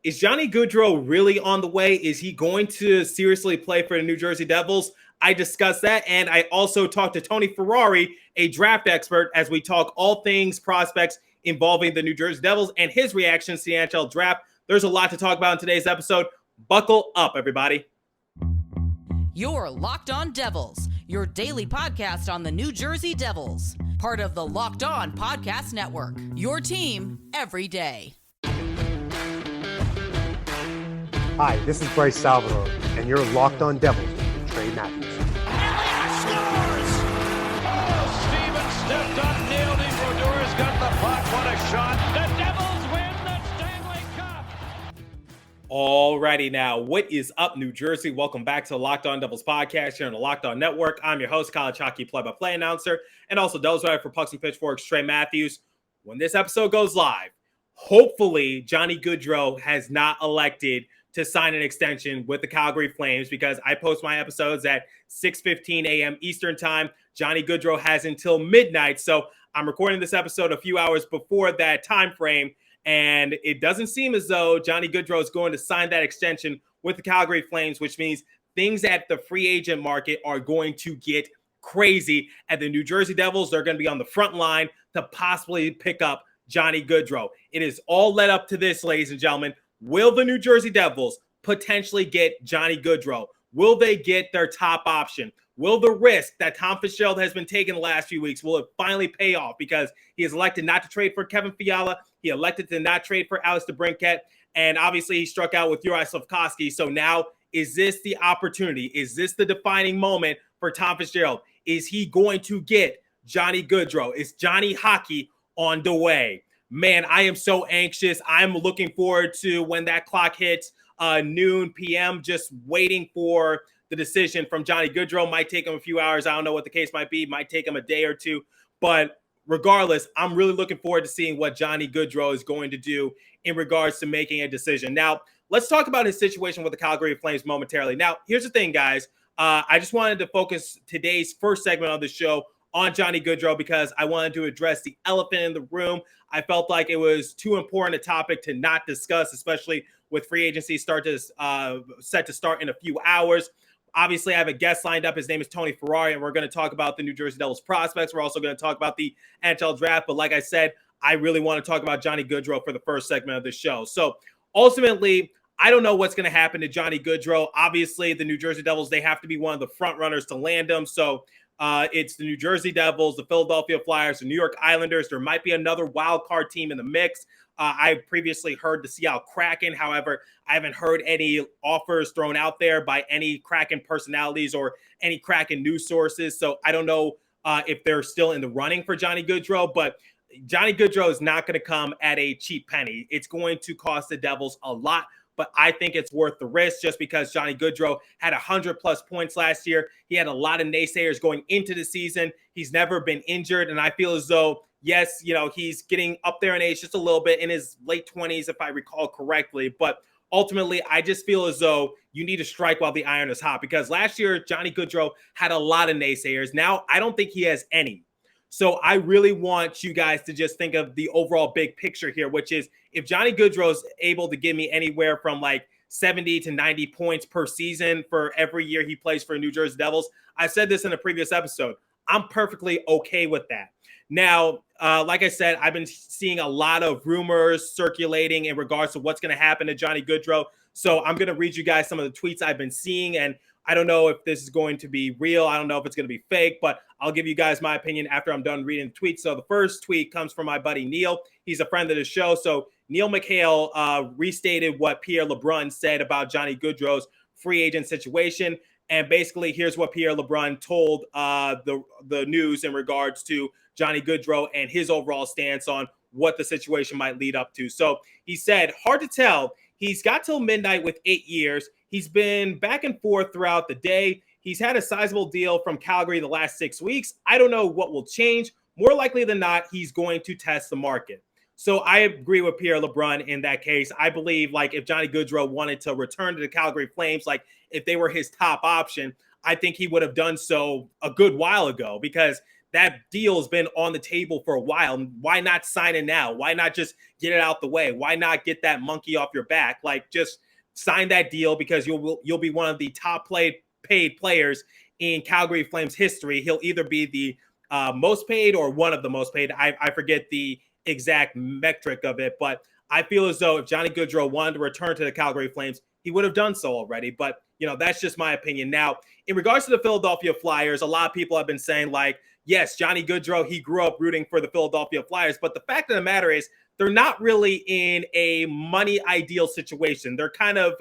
Is Johnny Gaudreau really on the way? Is he going to seriously play for the New Jersey Devils? I discussed that, and I also talked to Tony Ferrari, a draft expert, as we talk all things prospects involving the New Jersey Devils and his reactions to the NHL Draft. There's a lot to talk about in today's episode. Buckle up, everybody. You're Locked On Devils, your daily podcast on the New Jersey Devils. Part of the Locked On Podcast Network, your team every day. Hi, this is Bryce Salvador, and you're Locked On Devils with Trey Matthews. Elliott scores! Oh, Stevens stepped up, nailed him. Brodor's got the puck. What a shot. The Devils win the Stanley Cup. Alrighty now, what is up, New Jersey? Welcome back to the Locked On Devils podcast here on the Locked On Network. I'm your host, college hockey play-by-play announcer, and also Devils writer for Pucks and Pitchforks, Trey Matthews. When this episode goes live, hopefully Johnny Gaudreau has not elected to sign an extension with the Calgary Flames, because I post my episodes at 6:15 a.m. Eastern time. Johnny Gaudreau has until midnight, so I'm recording this episode a few hours before that time frame, and it doesn't seem as though Johnny Gaudreau is going to sign that extension with the Calgary Flames, which means things at the free agent market are going to get crazy, and the New Jersey Devils are going to be on the front line to possibly pick up Johnny Gaudreau. It is all led up to this, ladies and gentlemen. Will the New Jersey Devils potentially get Johnny Gaudreau? Will they get their top option? Will the risk that Tom Fitzgerald has been taking the last few weeks, will it finally pay off? Because he has elected not to trade for Kevin Fiala. He elected to not trade for Alex DeBrincat. And obviously he struck out with Juraj Slafkovsky. So now, is this the opportunity? Is this the defining moment for Tom Fitzgerald? Is he going to get Johnny Gaudreau? Is Johnny Hockey on the way? Man, I am so anxious. I'm looking forward to when that clock hits noon p.m., just waiting for the decision from Johnny Gaudreau. Might take him a few hours. I don't know what the case might be. Might take him a day or two. But regardless, I'm really looking forward to seeing what Johnny Gaudreau is going to do in regards to making a decision. Now, let's talk about his situation with the Calgary Flames momentarily. Now, here's the thing, guys. I just wanted to focus today's first segment of the show on Johnny Gaudreau because I wanted to address the elephant in the room. I felt like it was too important a topic to not discuss, especially with free agency set to start in a few hours. Obviously, I have a guest lined up. His name is Tony Ferrari, and we're going to talk about the New Jersey Devils prospects. We're also going to talk about the NHL Draft. But like I said, I really want to talk about Johnny Gaudreau for the first segment of the show. So ultimately, I don't know what's going to happen to Johnny Gaudreau. Obviously, the New Jersey Devils, they have to be one of the front runners to land him. So it's the New Jersey Devils, the Philadelphia Flyers, the New York Islanders. There might be another wild card team in the mix. I previously heard the Seattle Kraken. However, I haven't heard any offers thrown out there by any Kraken personalities or any Kraken news sources. So I don't know if they're still in the running for Johnny Gaudreau, but Johnny Gaudreau is not going to come at a cheap penny. It's going to cost the Devils a lot, but I think it's worth the risk just because Johnny Gaudreau had 100-plus points last year. He had a lot of naysayers going into the season. He's never been injured, and I feel as though, yes, he's getting up there in age just a little bit, in his late 20s, if I recall correctly. But ultimately, I just feel as though you need to strike while the iron is hot, because last year, Johnny Gaudreau had a lot of naysayers. Now, I don't think he has any. So I really want you guys to just think of the overall big picture here, which is if Johnny Gaudreau is able to give me anywhere from like 70 to 90 points per season for every year he plays for New Jersey Devils, I said this in a previous episode, I'm perfectly okay with that. Now, like I said, I've been seeing a lot of rumors circulating in regards to what's going to happen to Johnny Gaudreau. So I'm going to read you guys some of the tweets I've been seeing, and I don't know if this is going to be real. I don't know if it's going to be fake, but I'll give you guys my opinion after I'm done reading the tweets. So the first tweet comes from my buddy Neil. He's a friend of the show. So Neil McHale restated what Pierre LeBrun said about Johnny Gaudreau's free agent situation. And basically, here's what Pierre LeBrun told the news in regards to Johnny Gaudreau and his overall stance on what the situation might lead up to. So he said, hard to tell. He's got till midnight with 8 years. He's been back and forth throughout the day. He's had a sizable deal from Calgary the last 6 weeks. I don't know what will change. More likely than not, he's going to test the market. So I agree with Pierre LeBrun in that case. I believe, like, if Johnny Gaudreau wanted to return to the Calgary Flames, like if they were his top option, I think he would have done so a good while ago, because that deal has been on the table for a while. Why not sign it now? Why not just get it out the way? Why not get that monkey off your back? Like, just sign that deal, because you'll be one of the top paid players in Calgary Flames history. He'll either be the most paid or one of the most paid. I forget the exact metric of it, but I feel as though if Johnny Gaudreau wanted to return to the Calgary Flames, he would have done so already. But, that's just my opinion. Now, in regards to the Philadelphia Flyers, a lot of people have been saying, like, yes, Johnny Gaudreau, he grew up rooting for the Philadelphia Flyers. But the fact of the matter is, they're not really in a money ideal situation. They're kind of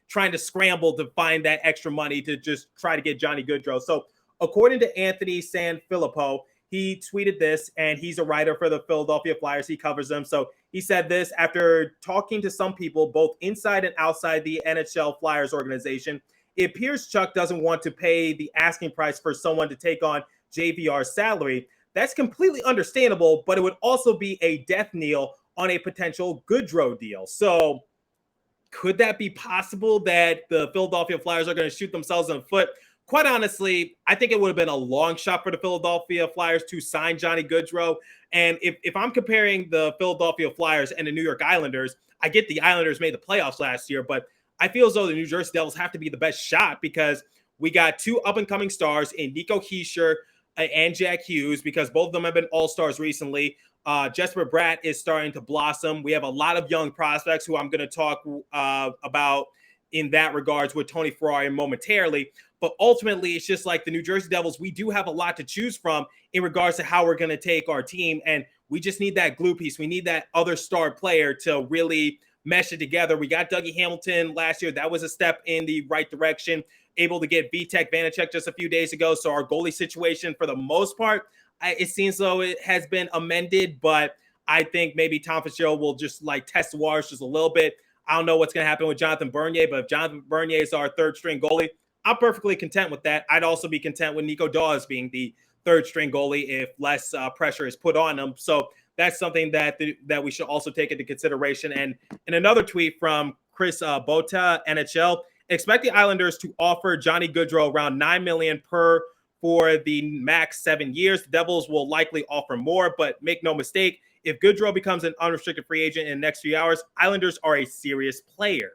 trying to scramble to find that extra money to just try to get Johnny Gaudreau. So according to Anthony Sanfilippo, he tweeted this, and he's a writer for the Philadelphia Flyers. He covers them. So he said this after talking to some people, both inside and outside the NHL Flyers organization. It appears Chuck doesn't want to pay the asking price for someone to take on JVR's salary. That's completely understandable, but it would also be a death knell on a potential Gaudreau deal. So could that be possible that the Philadelphia Flyers are going to shoot themselves in the foot? Quite honestly, I think it would have been a long shot for the Philadelphia Flyers to sign Johnny Gaudreau. And if I'm comparing the Philadelphia Flyers and the New York Islanders, I get the Islanders made the playoffs last year, but I feel as though the New Jersey Devils have to be the best shot, because we got two up-and-coming stars in Nico Hischier and Jack Hughes, because both of them have been all-stars recently. Jesper Bratt is starting to blossom. We have a lot of young prospects who I'm going to talk about in that regards with Tony Ferrari momentarily. But ultimately, it's just like the New Jersey Devils, we do have a lot to choose from in regards to how we're going to take our team. And we just need that glue piece. We need that other star player to really mesh it together. We got Dougie Hamilton last year. That was a step in the right direction. Able to get Vitek Vanacek just a few days ago. So our goalie situation, for the most part, it seems though it has been amended, but I think maybe Tom Fitzgerald will just like test the waters just a little bit. I don't know what's going to happen with Jonathan Bernier, but if Jonathan Bernier is our third string goalie, I'm perfectly content with that. I'd also be content with Nico Dawes being the third string goalie if less pressure is put on him. So that's something that we should also take into consideration. And in another tweet from Chris Bota, NHL, expect the Islanders to offer Johnny Gaudreau around $9 million per for the max 7 years. The Devils will likely offer more, but make no mistake, if Gaudreau becomes an unrestricted free agent in the next few hours, Islanders are a serious player.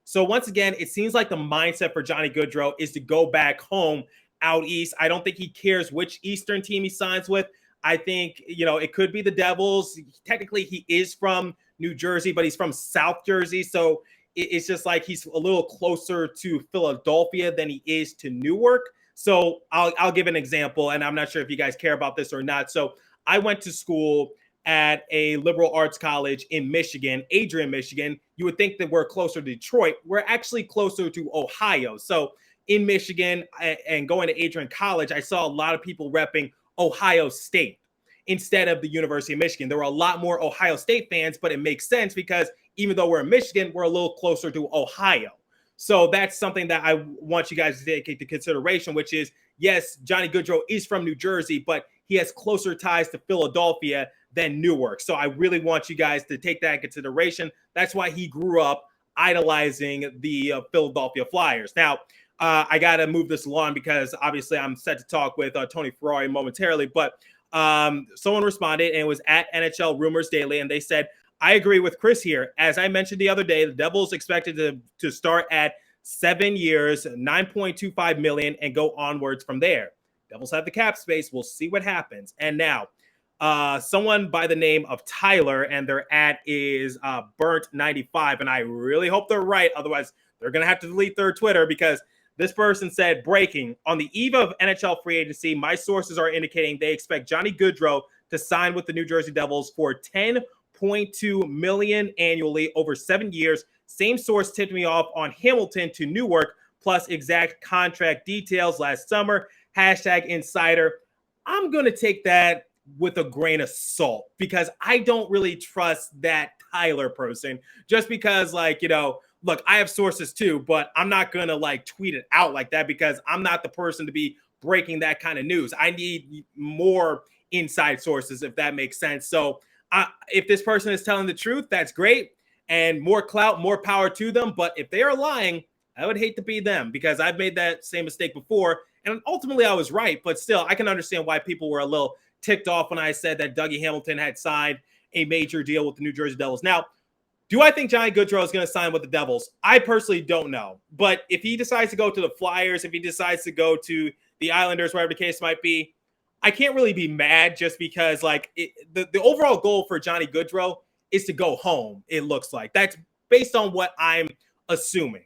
So once again, it seems like the mindset for Johnny Gaudreau is to go back home out east. I don't think he cares which Eastern team he signs with. I think, it could be the Devils. Technically, he is from New Jersey, but he's from South Jersey. So it's just like he's a little closer to Philadelphia than he is to Newark. So I'll give an example, and I'm not sure if you guys care about this or not. So I went to school at a liberal arts college in Michigan, Adrian, Michigan. You would think that we're closer to Detroit. We're actually closer to Ohio. So in Michigan and going to Adrian College, I saw a lot of people repping Ohio State instead of the University of Michigan. There were a lot more Ohio State fans, but it makes sense because even though we're in Michigan, we're a little closer to Ohio. So that's something that I want you guys to take into consideration, which is, yes, Johnny Gaudreau is from New Jersey, but he has closer ties to Philadelphia than Newark. So I really want you guys to take that into consideration. That's why he grew up idolizing the Philadelphia Flyers. Now, I got to move this along because obviously I'm set to talk with Tony Ferrari momentarily, but someone responded, and it was at NHL Rumors Daily, and they said, I agree with Chris here. As I mentioned the other day, the Devils expected to start at 7 years, $9.25 million, and go onwards from there. Devils have the cap space. We'll see what happens. And now, someone by the name of Tyler, and their ad is Burnt95, and I really hope they're right. Otherwise, they're going to have to delete their Twitter, because this person said, breaking, on the eve of NHL free agency, my sources are indicating they expect Johnny Gaudreau to sign with the New Jersey Devils for $10.2 million annually over 7 years. Same source tipped me off on Hamilton to Newark, plus exact contract details last summer. #insider. I'm going to take that with a grain of salt because I don't really trust that Tyler person, just because, look, I have sources too, but I'm not going to tweet it out like that because I'm not the person to be breaking that kind of news. I need more inside sources, if that makes sense. So if this person is telling the truth, that's great. And more clout, more power to them. But if they are lying, I would hate to be them because I've made that same mistake before. And ultimately I was right, but still I can understand why people were a little ticked off when I said that Dougie Hamilton had signed a major deal with the New Jersey Devils. Now, do I think Johnny Gaudreau is going to sign with the Devils? I personally don't know. But if he decides to go to the Flyers, if he decides to go to the Islanders, whatever the case might be, I can't really be mad just because the overall goal for Johnny Gaudreau is to go home, it looks like. That's based on what I'm assuming.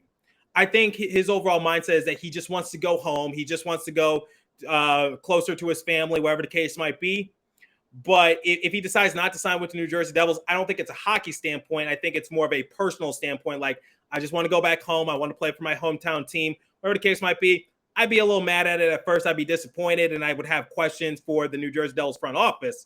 I think his overall mindset is that he just wants to go home. He just wants to go closer to his family, whatever the case might be. But if he decides not to sign with the New Jersey Devils, I don't think it's a hockey standpoint. I think it's more of a personal standpoint. Like, I just want to go back home. I want to play for my hometown team, whatever the case might be. I'd be a little mad at it at first. I'd be disappointed, and I would have questions for the New Jersey Devils front office.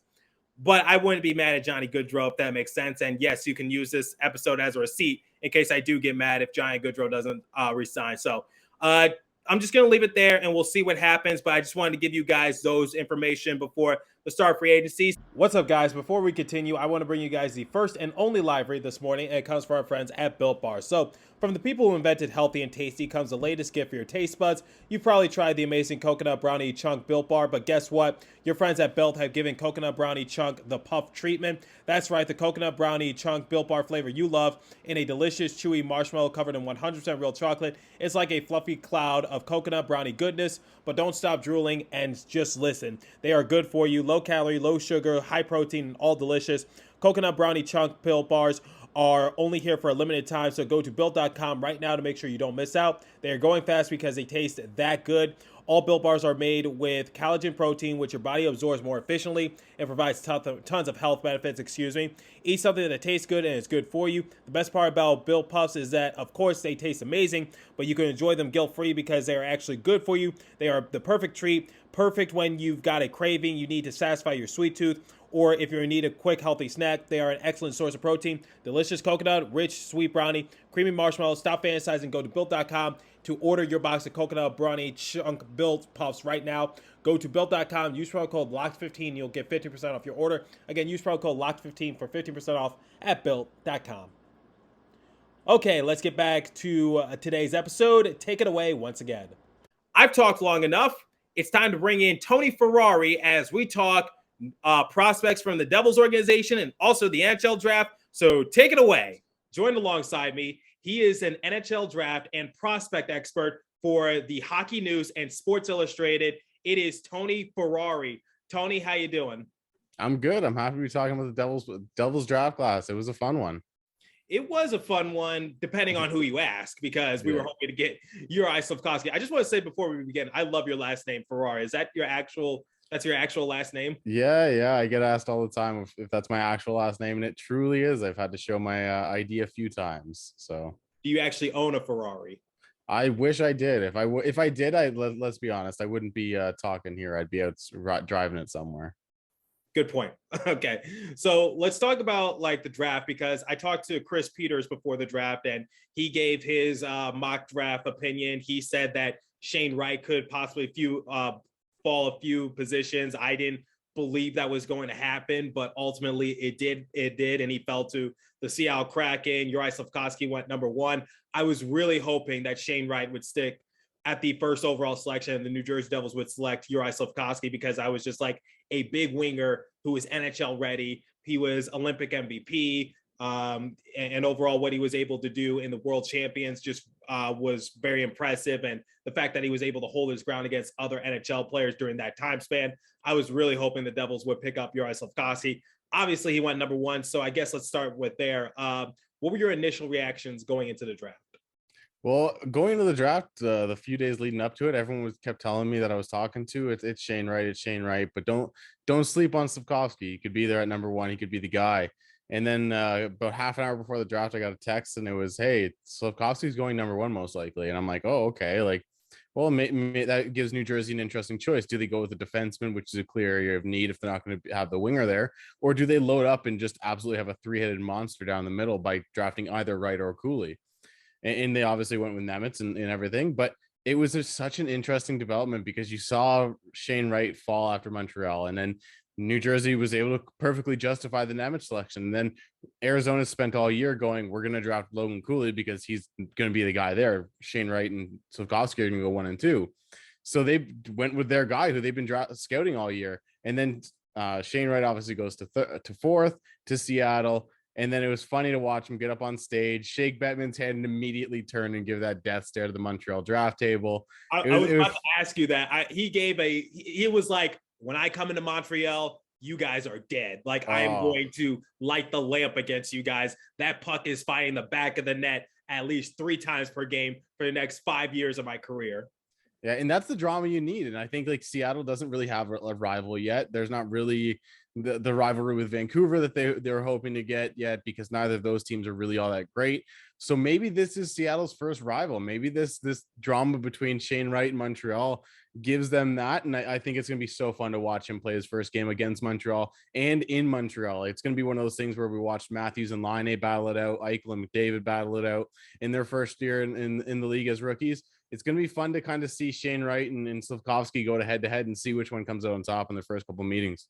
But I wouldn't be mad at Johnny Gaudreau, if that makes sense. And yes, you can use this episode as a receipt in case I do get mad if Johnny Gaudreau doesn't resign. So I'm just going to leave it there, and we'll see what happens. But I just wanted to give you guys those information before the start free agency. What's up, guys? Before we continue, I want to bring you guys the first and only live read this morning, and it comes from our friends at Built Bar. So from the people who invented healthy and tasty comes the latest gift for your taste buds. You've probably tried the amazing coconut brownie chunk Built Bar, but guess what? Your friends at Built have given coconut brownie chunk the puff treatment. That's right, the coconut brownie chunk Built Bar flavor you love in a delicious, chewy marshmallow covered in 100% real chocolate. It's like a fluffy cloud of coconut brownie goodness, but don't stop drooling and just listen. They are good for you, low calorie, low sugar, high protein, and all delicious. Coconut brownie chunk Built Bars are only here for a limited time, so go to Built.com right now to make sure you don't miss out. They are going fast because they taste that good. All Built Bars are made with collagen protein, which your body absorbs more efficiently and provides tons of health benefits, Eat something that tastes good and is good for you. The best part about Built Puffs is that, of course, they taste amazing, but you can enjoy them guilt-free because they are actually good for you. They are the perfect treat, perfect when you've got a craving, you need to satisfy your sweet tooth, or if you're in need of a quick, healthy snack. They are an excellent source of protein. Delicious coconut, rich, sweet brownie, creamy marshmallow. Stop fantasizing. Go to Built.com to order your box of coconut brownie chunk Built Puffs right now. Go to Built.com. Use promo code LOCKED15. You'll get 50% off your order. Again, use promo code LOCKED15 for 50% off at Built.com. Okay, let's get back to today's episode. Take it away once again. I've talked long enough. It's time to bring in Tony Ferrari as we talk prospects from the Devils organization and also the NHL Draft. So take it away. Joined alongside me, he is an NHL Draft and prospect expert for the Hockey News and Sports Illustrated. It is Tony Ferrari. Tony, how you doing? I'm good. I'm happy to be talking about the Devils draft class. It was a fun one. It was a fun one, depending on who you ask, because we were hoping to get Uri Slafkovsky. I just want to say before we begin, I love your last name, Ferrari. Is that your actual last name? Yeah. I get asked all the time if that's my actual last name, and it truly is. I've had to show my ID a few times. So, do you actually own a Ferrari? I wish I did. If I did, let's be honest, I wouldn't be talking here. I'd be out driving it somewhere. Good point. Okay. So let's talk about the draft, because I talked to Chris Peters before the draft and he gave his mock draft opinion. He said that Shane Wright could possibly fall a few positions. I didn't believe that was going to happen, but ultimately it did. And he fell to the Seattle Kraken. Uri Slafkovsky went number 1. I was really hoping that Shane Wright would stick at the first overall selection and the New Jersey Devils would select Uri Slafkovsky, because I was just like a big winger who was NHL ready. He was Olympic MVP, and overall what he was able to do in the World Champions just was very impressive. And the fact that he was able to hold his ground against other NHL players during that time span, I was really hoping the Devils would pick up Uri Slafkovsky. Obviously, he went number 1, so I guess let's start with there. What were your initial reactions going into the draft? Well, going into the draft, the few days leading up to it, everyone kept telling me that I was talking to it's Shane Wright, but don't sleep on Slafkovsky. He could be there at number 1. He could be the guy. And then about half an hour before the draft, I got a text and it was, hey, Slafkovsky's going number 1 most likely. And I'm like, oh, okay. Well, that gives New Jersey an interesting choice. Do they go with a defenseman, which is a clear area of need if they're not going to have the winger there, or do they load up and just absolutely have a 3-headed monster down the middle by drafting either Wright or Cooley? And they obviously went with Nemitz and everything, but it was just such an interesting development because you saw Shane Wright fall after Montreal, and then New Jersey was able to perfectly justify the Nemitz selection. And then Arizona spent all year going, we're going to draft Logan Cooley because he's going to be the guy there. Shane Wright and Slafkovsky are going to go 1 and 2. So they went with their guy who they've been scouting all year. And then Shane Wright obviously goes to fourth to Seattle. And then it was funny to watch him get up on stage, shake Bettman's hand, and immediately turn and give that death stare to the Montreal draft table. I was about to ask you that. He was like, when I come into Montreal, you guys are dead. Like, I am going to light the lamp against you guys. That puck is finding the back of the net at least 3 times per game for the next 5 years of my career. Yeah, and that's the drama you need. And I think like Seattle doesn't really have a rival yet. There's not really the rivalry with Vancouver that they were hoping to get yet, because neither of those teams are really all that great. So maybe this is Seattle's first rival. Maybe this drama between Shane Wright and Montreal gives them that. And I think it's going to be so fun to watch him play his first game against Montreal and in Montreal. It's going to be one of those things where we watched Matthews and Laine battle it out, Eichel and McDavid battle it out in their first year in the league as rookies. It's going to be fun to kind of see Shane Wright and Slafkovsky go to head and see which one comes out on top in their first couple meetings.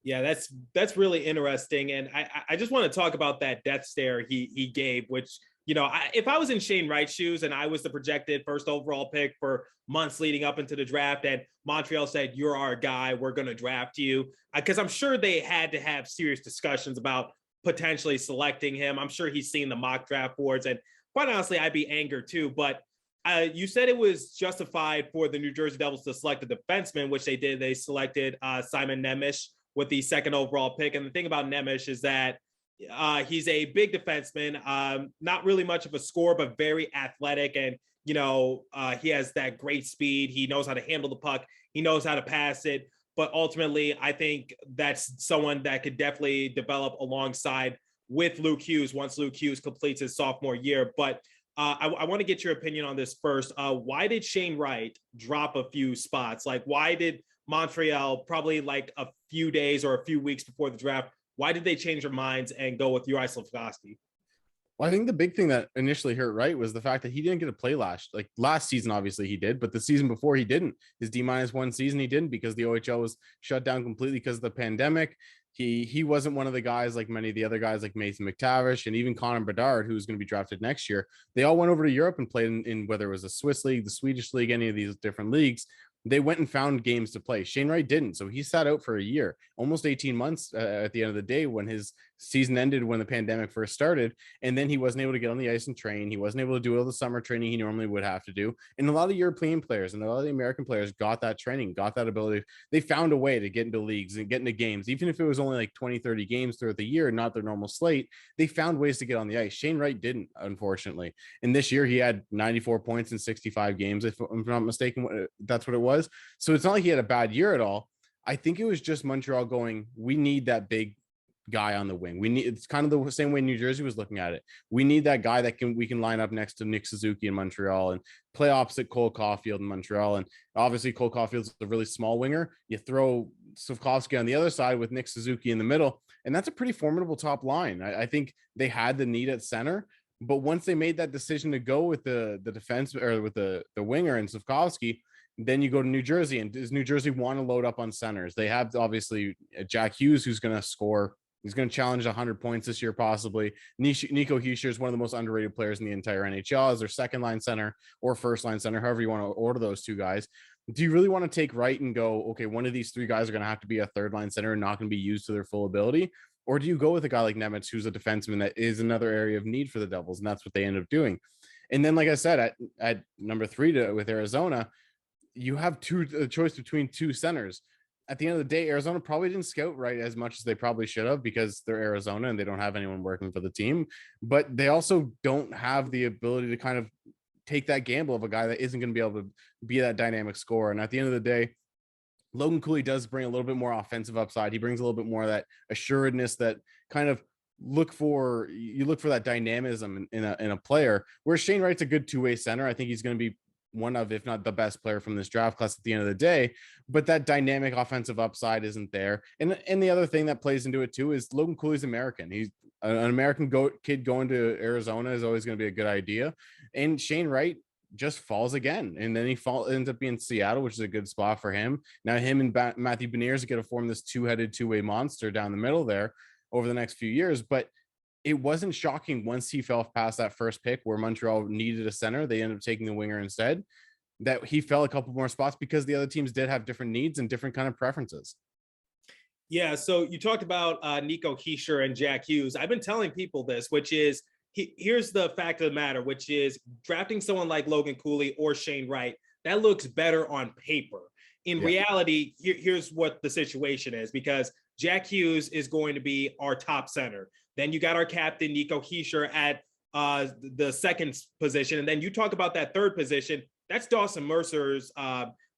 Yeah, that's really interesting. And I just want to talk about that death stare he gave, which, you know, if I was in Shane Wright's shoes and I was the projected first overall pick for months leading up into the draft, and Montreal said, you're our guy, we're going to draft you, because I'm sure they had to have serious discussions about potentially selecting him. I'm sure he's seen the mock draft boards, and quite honestly, I'd be angered too. But you said it was justified for the New Jersey Devils to select a defenseman, which they did. They selected Simon Nemec with the second overall pick. And the thing about Nemec is that he's a big defenseman, not really much of a scorer, but very athletic. And, you know, he has that great speed. He knows how to handle the puck. He knows how to pass it. But ultimately, I think that's someone that could definitely develop alongside with Luke Hughes once Luke Hughes completes his sophomore year. But I want to get your opinion on this first. Why did Shane Wright drop a few spots? Like, why did Montreal, probably like a few days or a few weeks before the draft, why did they change their minds and go with Juraj Slafkovsky? Well, I think the big thing that initially hurt Wright was the fact that he didn't get to play last season. Obviously he did, but the season before he didn't. His D-1 season he didn't, because the OHL was shut down completely because of the pandemic. He wasn't one of the guys like many of the other guys like Mason McTavish and even Connor Bedard, who's going to be drafted next year. They all went over to Europe and played in whether it was a Swiss league, the Swedish league, any of these different leagues. They went and found games to play. Shane Wright didn't. So he sat out for a year, almost 18 months at the end of the day, when his season ended, when the pandemic first started. And then he wasn't able to get on the ice and train. He wasn't able to do all the summer training he normally would have to do. And a lot of European players and a lot of the American players got that training, got that ability. They found a way to get into leagues and get into games, even if it was only like 20, 30 games throughout the year, not their normal slate. They found ways to get on the ice. Shane Wright didn't, unfortunately. And this year he had 94 points in 65 games, if I'm not mistaken. That's what it was. So it's not like he had a bad year at all. I think it was just Montreal going, we need that big guy on the wing. It's kind of the same way New Jersey was looking at it. We need that guy that we can line up next to Nick Suzuki in Montreal and play opposite Cole Caulfield in Montreal. And obviously Cole Caulfield's a really small winger. You throw Slafkovsky on the other side with Nick Suzuki in the middle, and that's a pretty formidable top line. I think they had the need at center, but once they made that decision to go with the defense or with the winger and Slafkovsky, then you go to New Jersey, and does New Jersey want to load up on centers? They have obviously Jack Hughes, who's going to score. He's going to challenge 100 points this year, possibly. Nico Hischier is one of the most underrated players in the entire NHL as their second line center or first line center, however you want to order those two guys. Do you really want to take Wright and go, okay, one of these three guys are going to have to be a third line center and not going to be used to their full ability? Or do you go with a guy like Nemec, who's a defenseman that is another area of need for the Devils? And that's what they end up doing. And then, like I said, at number 3 with Arizona, you have a choice between two centers. At the end of the day, Arizona probably didn't scout Wright as much as they probably should have, because they're Arizona and they don't have anyone working for the team. But they also don't have the ability to kind of take that gamble of a guy that isn't going to be able to be that dynamic scorer. And at the end of the day, Logan Cooley does bring a little bit more offensive upside. He brings a little bit more of that assuredness, that kind of look for that dynamism in a player, where Shane Wright's a good two-way center. I think he's going to be one of, if not the best player from this draft class at the end of the day, but that dynamic offensive upside isn't there. And the other thing that plays into it too is Logan Cooley's American. He's an American kid going to Arizona is always going to be a good idea. And Shane Wright just falls again. And then he ends up being Seattle, which is a good spot for him. Now him and Matthew Beniers are going to form this two-headed two-way monster down the middle there over the next few years. But it wasn't shocking once he fell past that first pick where Montreal needed a center. They ended up taking the winger instead. that he fell a couple more spots because the other teams did have different needs and different kind of preferences. Yeah, so you talked about Nico Hischier and Jack Hughes. I've been telling people this, which is here's the fact of the matter, which is drafting someone like Logan Cooley or Shane Wright, that looks better on paper. In reality, here's what the situation is, because Jack Hughes is going to be our top center. Then you got our captain, Nico Hischier, at the second position. And then you talk about that third position. That's Dawson Mercer's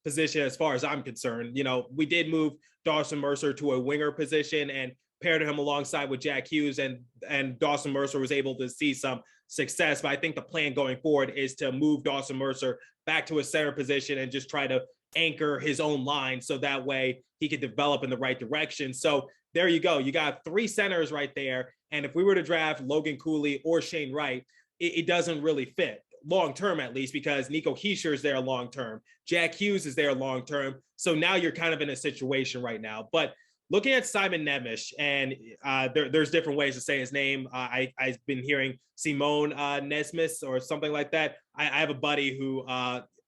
position as far as I'm concerned. You know, we did move Dawson Mercer to a winger position and paired him alongside with Jack Hughes, and Dawson Mercer was able to see some success. But I think the plan going forward is to move Dawson Mercer back to a center position and just try to anchor his own line so that way he could develop in the right direction. So there you go. You got three centers right there. And if we were to draft Logan Cooley or Shane Wright, it doesn't really fit long-term, at least, because Nico Hischier is there long-term. Jack Hughes is there long-term. So now you're kind of in a situation right now. But looking at Simon Nemec, and there's different ways to say his name. I've been hearing Simone Nesmith or something like that. I have a buddy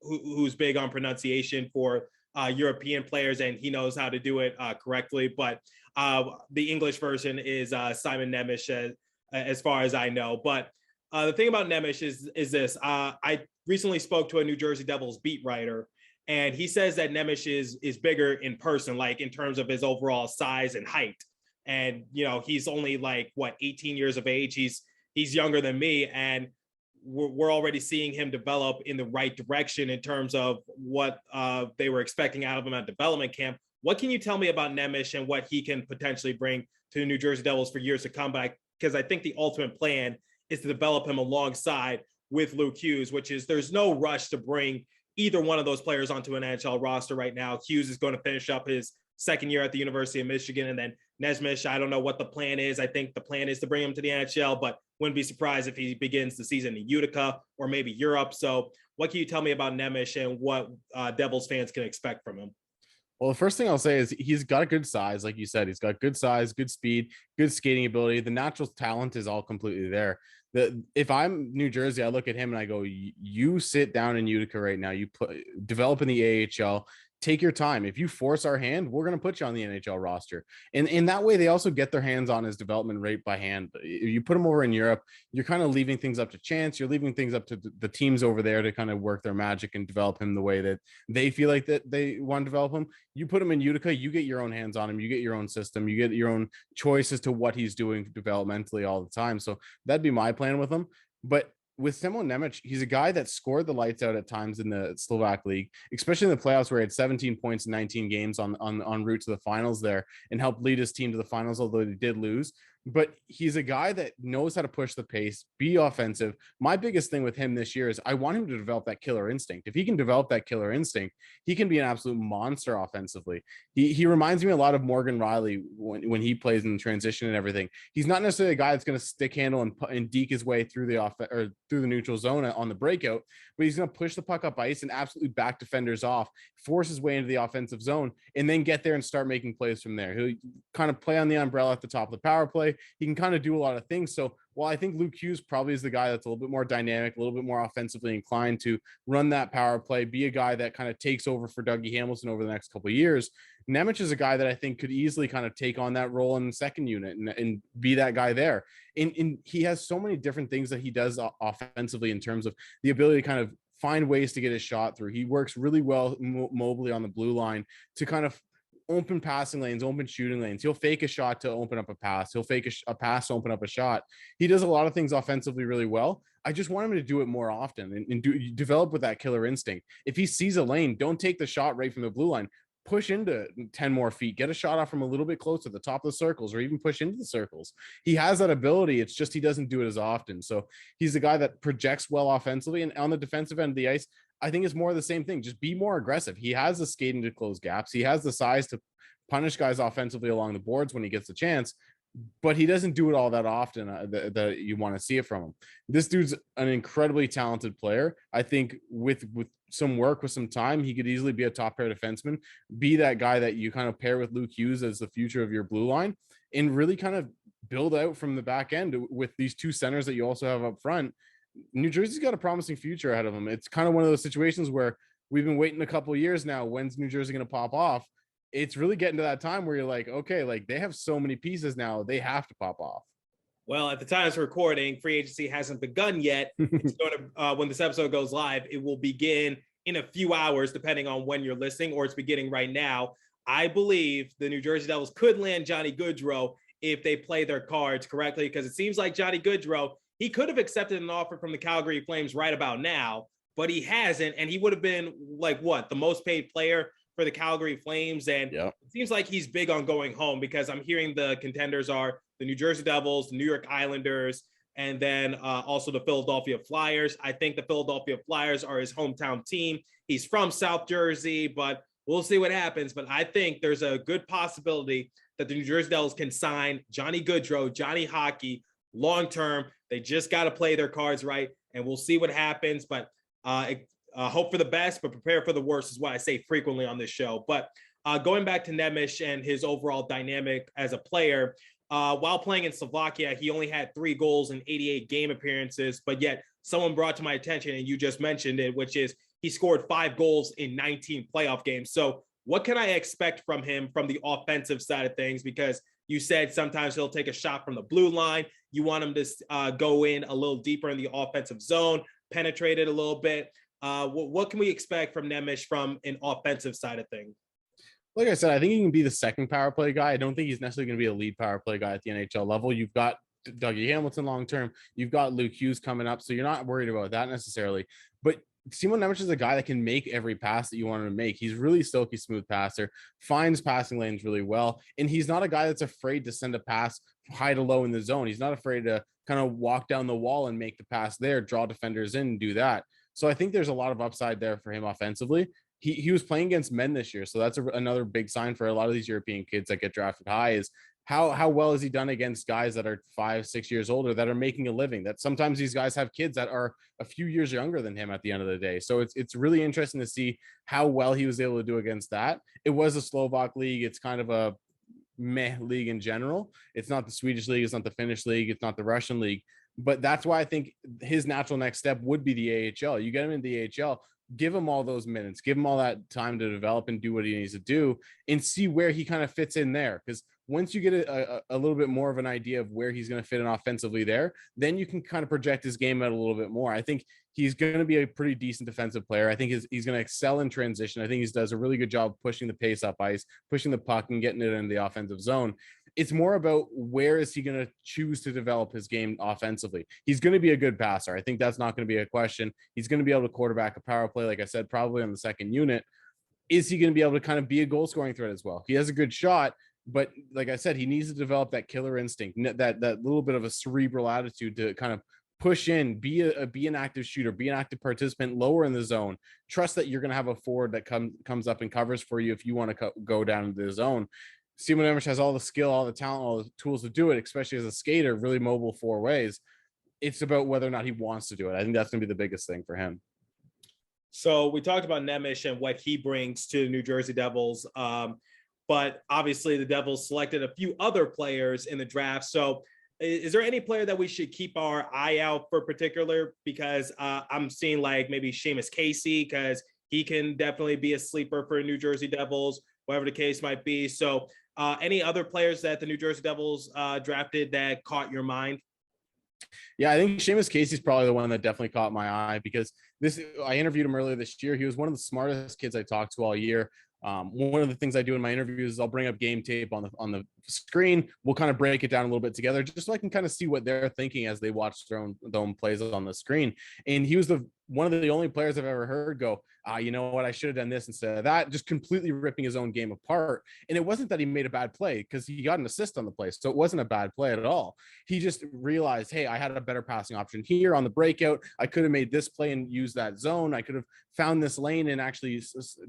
who's big on pronunciation for European players, and he knows how to do it correctly. But the English version is Simon Nemec, as far as I know. But the thing about Nemec is this. I recently spoke to a New Jersey Devils beat writer, and he says that Nemec is bigger in person, like in terms of his overall size and height. And, you know, he's only like, 18 years of age. He's younger than me. And we're already seeing him develop in the right direction in terms of what they were expecting out of him at development camp. What can you tell me about Nemec and what he can potentially bring to the New Jersey Devils for years to come? Because I think the ultimate plan is to develop him alongside with Luke Hughes, which is there's no rush to bring either one of those players onto an NHL roster right now. Hughes is going to finish up his second year at the University of Michigan, and then Nesmith, I don't know what the plan is. I think the plan is to bring him to the NHL, but wouldn't be surprised if he begins the season in Utica or maybe Europe. So what can you tell me about Nemec and what Devils fans can expect from him? Well, the first thing I'll say is he's got a good size. Like you said, he's got good size, good speed, good skating ability. The natural talent is all completely there. If I'm New Jersey, I look at him and I go, you sit down in Utica right now, you develop in the AHL, take your time. If you force our hand, we're going to put you on the NHL roster. And in that way, they also get their hands on his development rate by hand. You put him over in Europe, you're kind of leaving things up to chance. You're leaving things up to the teams over there to kind of work their magic and develop him the way that they feel like that they want to develop him. You put him in Utica, you get your own hands on him. You get your own system. You get your own choice as to what he's doing developmentally all the time. So that'd be my plan with him. But with Simon Nemec, he's a guy that scored the lights out at times in the Slovak league, especially in the playoffs where he had 17 points in 19 games on route to the finals there and helped lead his team to the finals, although they did lose. But he's a guy that knows how to push the pace, be offensive. My biggest thing with him this year is I want him to develop that killer instinct. If he can develop that killer instinct, he can be an absolute monster offensively. He reminds me a lot of Morgan Riley when he plays in transition and everything. He's not necessarily a guy that's going to stick handle and deke his way through the neutral zone on the breakout, but he's going to push the puck up ice and absolutely back defenders off, force his way into the offensive zone, and then get there and start making plays from there. He'll kind of play on the umbrella at the top of the power play. He can kind of do a lot of things. So while I think Luke Hughes probably is the guy that's a little bit more dynamic, a little bit more offensively inclined to run that power play, be a guy that kind of takes over for Dougie Hamilton over the next couple of years, Nemec is a guy that I think could easily kind of take on that role in the second unit and be that guy there. And he has so many different things that he does offensively in terms of the ability to kind of find ways to get his shot through. He works really well mobily on the blue line to kind of open passing lanes, open shooting lanes. He'll fake a shot to open up a pass. He'll fake a pass to open up a shot. He does a lot of things offensively really well. I just want him to do it more often and develop with that killer instinct. If he sees a lane, don't take the shot right from the blue line. Push into 10 more feet, get a shot off from a little bit closer to the top of the circles, or even push into the circles. He has that ability. It's just he doesn't do it as often. So he's a guy that projects well offensively, and on the defensive end of the ice, I think it's more of the same thing. Just be more aggressive. He has the skating to close gaps. He has the size to punish guys offensively along the boards when he gets the chance, but he doesn't do it all that often that you want to see it from him. This dude's an incredibly talented player. I think with some work, with some time, he could easily be a top pair defenseman, be that guy that you kind of pair with Luke Hughes as the future of your blue line, and really kind of build out from the back end with these two centers that you also have up front. New Jersey's got a promising future ahead of them. It's kind of one of those situations where we've been waiting a couple of years now. When's New Jersey going to pop off? It's really getting to that time where you're like, okay, like they have so many pieces now, they have to pop off. Well, at the time of recording, free agency hasn't begun yet. It's going to, when this episode goes live, it will begin in a few hours, depending on when you're listening, or it's beginning right now. I believe the New Jersey Devils could land Johnny Gaudreau if they play their cards correctly, because it seems like Johnny Gaudreau, he could have accepted an offer from the Calgary Flames right about now, but he hasn't, and he would have been like the most paid player for the Calgary Flames. And It seems like he's big on going home, because I'm hearing the contenders are the New Jersey Devils, the New York Islanders, and then also the Philadelphia Flyers. I think the Philadelphia Flyers are his hometown team. He's from South Jersey, but we'll see what happens. But I think there's a good possibility that the New Jersey Devils can sign Johnny Gaudreau, Johnny Hockey, long-term. They just got to play their cards right, and we'll see what happens. But hope for the best, but prepare for the worst is what I say frequently on this show. But going back to Nemec and his overall dynamic as a player, while playing in Slovakia, he only had 3 goals in 88 game appearances, but yet someone brought to my attention, and you just mentioned it, which is he scored 5 goals in 19 playoff games. So what can I expect from him from the offensive side of things? Because you said sometimes he'll take a shot from the blue line. You want him to go in a little deeper in the offensive zone, penetrate it a little bit. What can we expect from Nemec from an offensive side of things? Like I said, I think he can be the second power play guy. I don't think he's necessarily going to be a lead power play guy at the NHL level. You've got Dougie Hamilton long-term. You've got Luke Hughes coming up, so you're not worried about that necessarily. But Simon Nemec is a guy that can make every pass that you want him to make. He's really silky smooth passer, finds passing lanes really well, and he's not a guy that's afraid to send a pass high to low in the zone. He's not afraid to kind of walk down the wall and make the pass there, draw defenders in and do that. So I think there's a lot of upside there for him offensively. He was playing against men this year, so that's another big sign for a lot of these European kids that get drafted high is how well has he done against guys that are 5-6 years older that are making a living, that sometimes these guys have kids that are a few years younger than him at the end of the day. So it's really interesting to see how well he was able to do against that. It was a Slovak league. It's kind of a meh league in general. It's not the Swedish league. It's not the Finnish league. It's not the Russian league. But that's why I think his natural next step would be the AHL. You get him in the AHL, give him all those minutes, give him all that time to develop and do what he needs to do and see where he kind of fits in there. Because once you get a little bit more of an idea of where he's going to fit in offensively there, then you can kind of project his game out a little bit more. I think he's going to be a pretty decent defensive player. I think he's going to excel in transition. I think he does a really good job pushing the pace up ice, pushing the puck and getting it in the offensive zone. It's more about where is he going to choose to develop his game offensively. He's going to be a good passer. I think that's not going to be a question. He's going to be able to quarterback a power play, like I said, probably on the second unit. Is he going to be able to kind of be a goal scoring threat as well? He has a good shot, but like I said, he needs to develop that killer instinct, that little bit of a cerebral attitude to kind of push in, be an active shooter, be an active participant lower in the zone. Trust that you're going to have a forward that comes up and covers for you if you want to go down into the zone. Simon Nemec has all the skill, all the talent, all the tools to do it, especially as a skater, really mobile 4 ways. It's about whether or not he wants to do it. I think that's going to be the biggest thing for him. So we talked about Nemec and what he brings to the New Jersey Devils. But obviously the Devils selected a few other players in the draft. So is there any player that we should keep our eye out for particular? Because I'm seeing like maybe Seamus Casey, because he can definitely be a sleeper for New Jersey Devils, whatever the case might be. So any other players that the New Jersey Devils drafted that caught your mind? Yeah, I think Seamus Casey's probably the one that definitely caught my eye because I interviewed him earlier this year. He was one of the smartest kids I talked to all year. One of the things I do in my interviews is I'll bring up game tape on the screen. We'll kind of break it down a little bit together just so I can kind of see what they're thinking as they watch their own plays on the screen. And he was one of the only players I've ever heard go, you know what, I should have done this instead of that, just completely ripping his own game apart. And it wasn't that he made a bad play because he got an assist on the play. So it wasn't a bad play at all. He just realized, hey, I had a better passing option here on the breakout. I could have made this play and used that zone. I could have found this lane and actually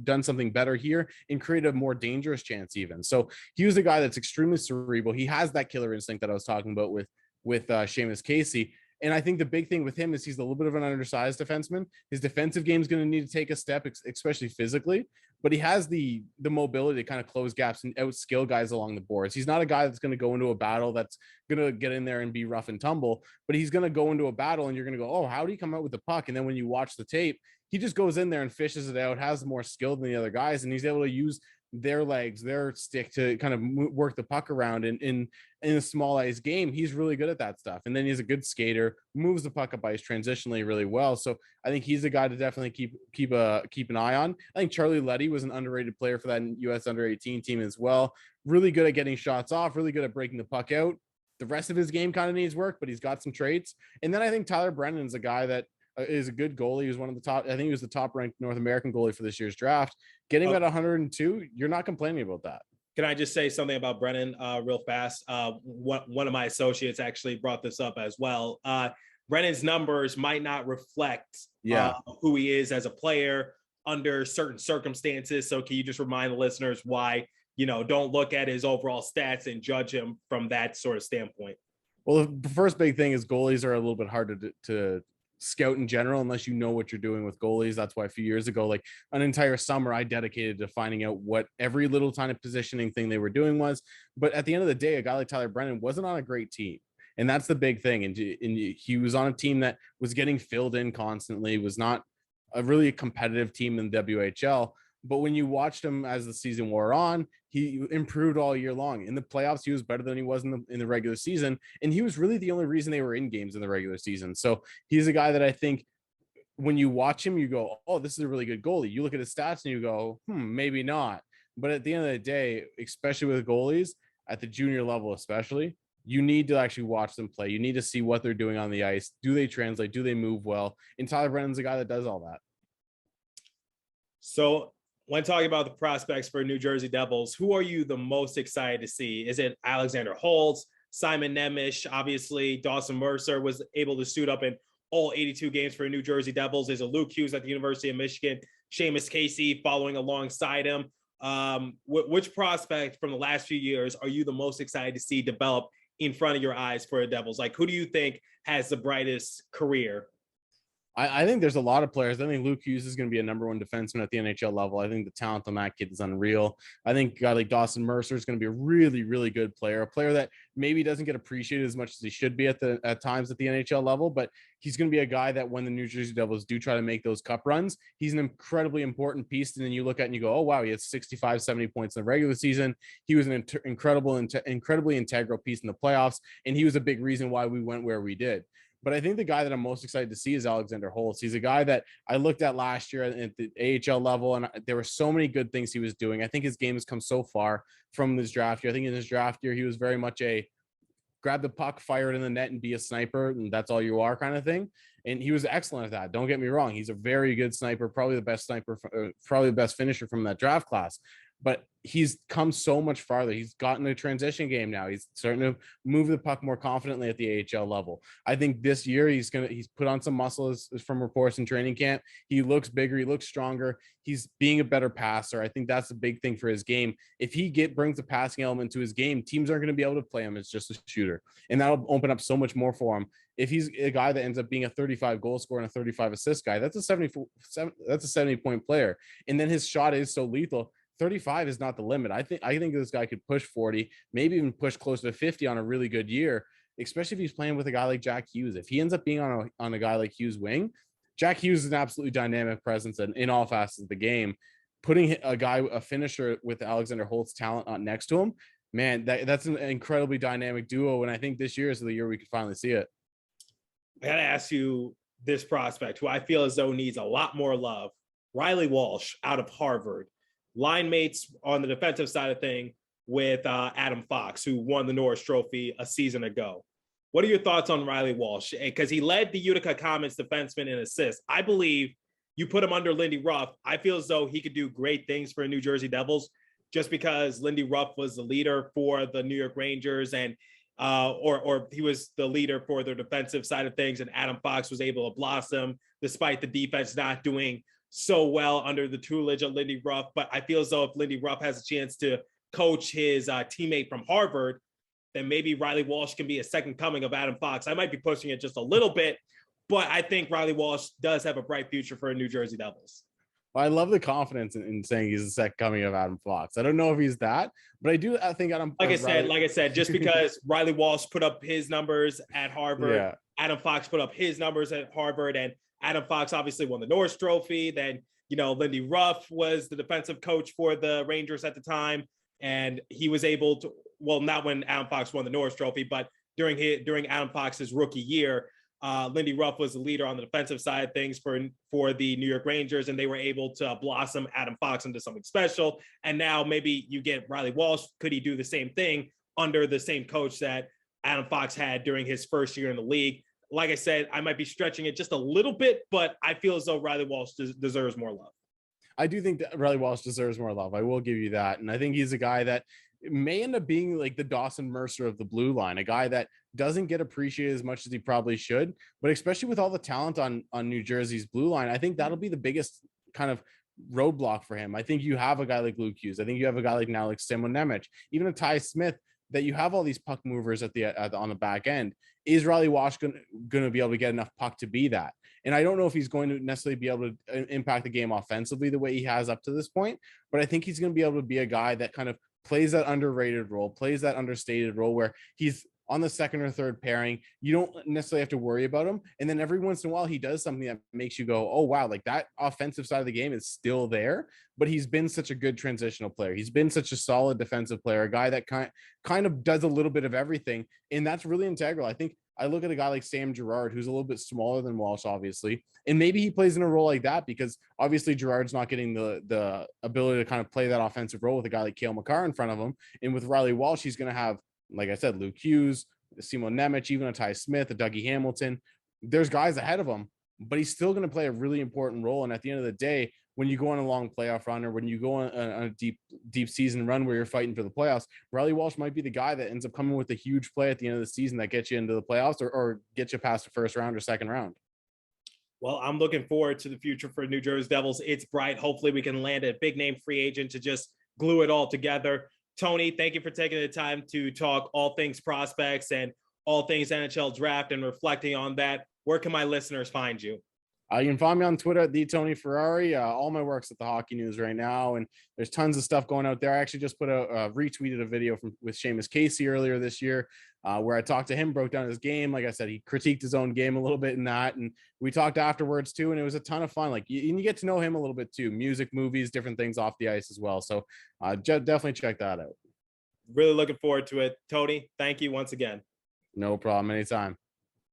done something better here and create a more dangerous chance even. So he was a guy that's extremely cerebral. He has that killer instinct that I was talking about with Seamus Casey. And I think the big thing with him is he's a little bit of an undersized defenseman. His defensive game is going to need to take a step, especially physically. but he has the mobility to kind of close gaps and outskill guys along the boards. He's not a guy that's going to go into a battle that's going to get in there and be rough and tumble, but he's going to go into a battle and you're going to go, oh, how do you come out with the puck? And then when you watch the tape, he just goes in there and fishes it out, has more skill than the other guys, and he's able to use their legs, their stick to kind of work the puck around in a small ice game. He's really good at that stuff. And then he's a good skater, moves the puck up ice transitionally really well. So I think he's a guy to definitely keep an eye on. I think Charlie Leddy was an underrated player for that US under-18 team as well. Really good at getting shots off, really good at breaking the puck out. The rest of his game kind of needs work, but he's got some traits. And then I think Tyler Brennan's a guy that is a good goalie. He was one of the top, I think he was the top ranked North American goalie for this year's draft. Getting him at 102, you're not complaining about that. Can I just say something about Brennan real fast? One of my associates actually brought this up as well. Brennan's numbers might not reflect who he is as a player under certain circumstances. So can you just remind the listeners why, don't look at his overall stats and judge him from that sort of standpoint? Well, the first big thing is goalies are a little bit harder to scout in general, unless you know what you're doing with goalies. That's why a few years ago, like an entire summer, I dedicated to finding out what every little tiny positioning thing they were doing was. But at the end of the day, a guy like Tyler Brennan wasn't on a great team. And that's the big thing. And he was on a team that was getting filled in constantly, was not a really competitive team in the WHL. But when you watched him as the season wore on, he improved all year long. In the playoffs, he was better than he was in the regular season. And he was really the only reason they were in games in the regular season. So he's a guy that I think when you watch him, you go, oh, this is a really good goalie. You look at his stats and you go, maybe not. But at the end of the day, especially with goalies at the junior level, especially, you need to actually watch them play. You need to see what they're doing on the ice. Do they translate? Do they move well? And Tyler Brennan's a guy that does all that. So when talking about the prospects for New Jersey Devils, who are you the most excited to see? Is it Alexander Holtz, Simon Nemec? Obviously, Dawson Mercer was able to suit up in all 82 games for New Jersey Devils. There's a Luke Hughes at the University of Michigan, Seamus Casey following alongside him. Which prospect from the last few years are you the most excited to see develop in front of your eyes for the Devils? Like, who do you think has the brightest career? I think there's a lot of players. I think Luke Hughes is going to be a number one defenseman at the NHL level. I think the talent on that kid is unreal. I think a guy like Dawson Mercer is going to be a really, really good player, a player that maybe doesn't get appreciated as much as he should be at times at the NHL level, but he's going to be a guy that when the New Jersey Devils do try to make those cup runs, he's an incredibly important piece. And then you look at it and you go, oh, wow, he has 65, 70 points in the regular season. He was an incredibly integral piece in the playoffs. And he was a big reason why we went where we did. But I think the guy that I'm most excited to see is Alexander Holtz. He's a guy that I looked at last year at the AHL level, and there were so many good things he was doing. I think his game has come so far from this draft year. I think in his draft year, he was very much a grab the puck, fire it in the net, and be a sniper, and that's all you are kind of thing. And he was excellent at that. Don't get me wrong. He's a very good sniper, probably the best sniper, probably the best finisher from that draft class. But he's come so much farther. He's gotten a transition game now. He's starting to move the puck more confidently at the AHL level. I think this year he's put on some muscles from reports in training camp. He looks bigger. He looks stronger. He's being a better passer. I think that's a big thing for his game. If he brings a passing element to his game, teams aren't going to be able to play him as just a shooter. And that'll open up so much more for him. If he's a guy that ends up being a 35 goal scorer and a 35 assist guy, that's a 70 point player. And then his shot is so lethal. 35 is not the limit. I think this guy could push 40, maybe even push close to 50 on a really good year, especially if he's playing with a guy like Jack Hughes. If he ends up being on a guy like Hughes' wing, Jack Hughes is an absolutely dynamic presence in all facets of the game. Putting a finisher with Alexander Holt's talent on next to him, man, that's an incredibly dynamic duo. And I think this year is the year we could finally see it. I got to ask you this prospect, who I feel as though needs a lot more love. Riley Walsh out of Harvard. Line mates on the defensive side of thing with Adam Fox, who won the Norris Trophy a season ago. What are your thoughts on Riley Walsh? Because he led the Utica Comets defenseman in assists. I believe you put him under Lindy Ruff. I feel as though he could do great things for New Jersey Devils just because Lindy Ruff was the leader for the New York Rangers and or he was the leader for their defensive side of things, and Adam Fox was able to blossom despite the defense not doing so well under the tutelage of Lindy Ruff. But I feel as though if Lindy Ruff has a chance to coach his teammate from Harvard, then maybe Riley Walsh can be a second coming of Adam Fox. I might be pushing it just a little bit, but I think Riley Walsh does have a bright future for New Jersey Devils. Well, I love the confidence in saying he's the second coming of Adam Fox. I don't know if he's that, but I think Adam. Like I said, just because Riley Walsh put up his numbers at Harvard, Yeah. Adam Fox put up his numbers at Harvard, and Adam Fox obviously won the Norris Trophy. Then, Lindy Ruff was the defensive coach for the Rangers at the time, and he was able to, well, not when Adam Fox won the Norris Trophy, but during Adam Fox's rookie year, Lindy Ruff was the leader on the defensive side of things for the New York Rangers, and they were able to blossom Adam Fox into something special. And now maybe you get Riley Walsh. Could he do the same thing under the same coach that Adam Fox had during his first year in the league? Like I said, I might be stretching it just a little bit, but I feel as though Riley Walsh deserves more love. I do think that Riley Walsh deserves more love. I will give you that. And I think he's a guy that may end up being like the Dawson Mercer of the blue line, a guy that doesn't get appreciated as much as he probably should, but especially with all the talent on New Jersey's blue line, I think that'll be the biggest kind of roadblock for him. I think you have a guy like Luke Hughes. I think you have a guy like now like Simon Nemec, even a Ty Smith, that you have all these puck movers on the back end. Is Riley Walsh going to be able to get enough puck to be that? And I don't know if he's going to necessarily be able to impact the game offensively the way he has up to this point, but I think he's going to be able to be a guy that kind of plays that underrated role, plays that understated role where he's on the second or third pairing. You don't necessarily have to worry about him. And then every once in a while, he does something that makes you go, oh, wow, like that offensive side of the game is still there. But he's been such a good transitional player. He's been such a solid defensive player, a guy that kind of does a little bit of everything. And that's really integral. I think I look at a guy like Sam Girard, who's a little bit smaller than Walsh, obviously, and maybe he plays in a role like that because obviously Girard's not getting the ability to kind of play that offensive role with a guy like Cale Makar in front of him. And with Riley Walsh, he's going to have, like I said, Luke Hughes, Simon Nemec, even a Ty Smith, a Dougie Hamilton. There's guys ahead of him, but he's still going to play a really important role. And at the end of the day, when you go on a long playoff run or when you go on a deep season run where you're fighting for the playoffs, Riley Walsh might be the guy that ends up coming with a huge play at the end of the season that gets you into the playoffs or get you past the first round or second round. Well, I'm looking forward to the future for New Jersey Devils. It's bright. Hopefully we can land a big name free agent to just glue it all together. Tony, thank you for taking the time to talk all things prospects and all things NHL draft and reflecting on that. Where can my listeners find you? You can find me on Twitter at the Tony Ferrari. All my work's at the Hockey News right now, and there's tons of stuff going out there. I actually just retweeted a video with Seamus Casey earlier this year, where I talked to him, broke down his game. Like I said, he critiqued his own game a little bit in that, and we talked afterwards too. And it was a ton of fun. Like you get to know him a little bit too. Music, movies, different things off the ice as well. So definitely check that out. Really looking forward to it, Tony. Thank you once again. No problem. Anytime.